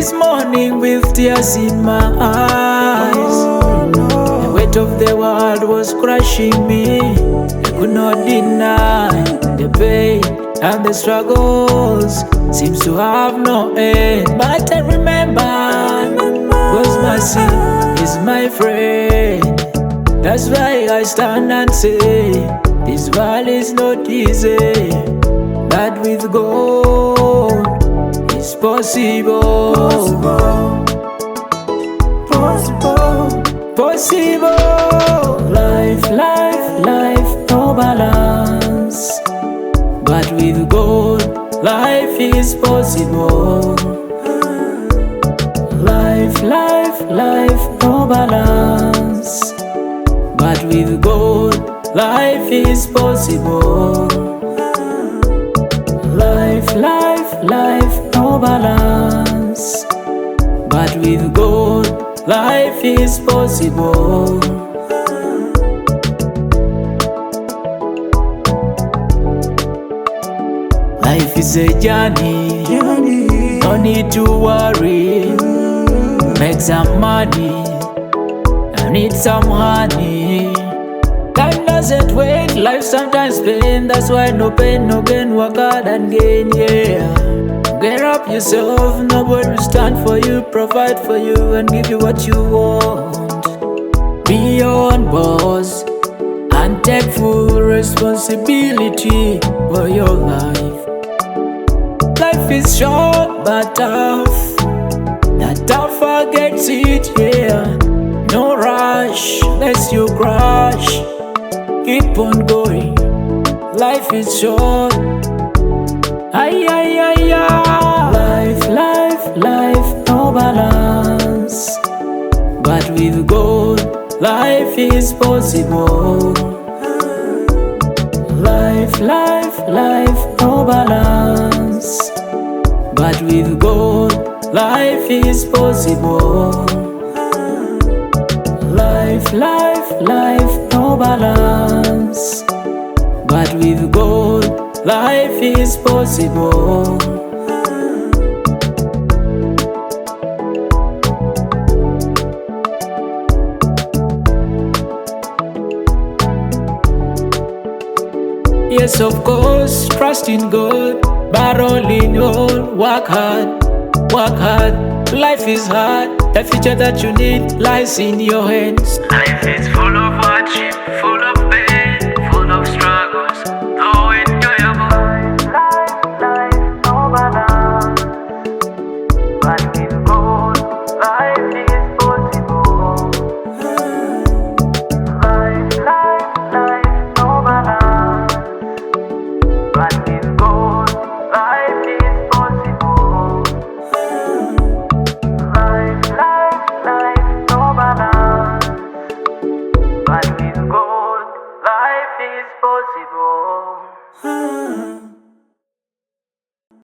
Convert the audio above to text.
this morning with tears in my eyes. The weight of the world was crushing me. I could not deny the pain and the struggles seems to have no end. But I remember, God's mercy is my friend. That's why I stand and say, this world is not easy, but with God it's possible. Possible. Life, no balance, but with God, life is possible. Life, no balance, but with God, life is possible. Life, no balance, but with God, life is possible. Life is a journey, no need to worry. Make some money, I need some honey. Time doesn't wait, life sometimes pain. That's why no pain, no gain, work hard and gain, yeah. Get up yourself, nobody will stand for you, provide for you and give you what you want. Be your own boss and take full responsibility for your life. Life is short but tough, the tougher gets it, yeah. No rush, lest you crash, keep on going. Life is short, Life, no balance, but with God, life is possible. Life, no balance, but with God, life is possible. Life, no balance, but with God, life is possible. Yes, of course, trust in God, but all in all, work hard, work hard. Life is hard, the future that you need lies in your hands. Life is full of hardship.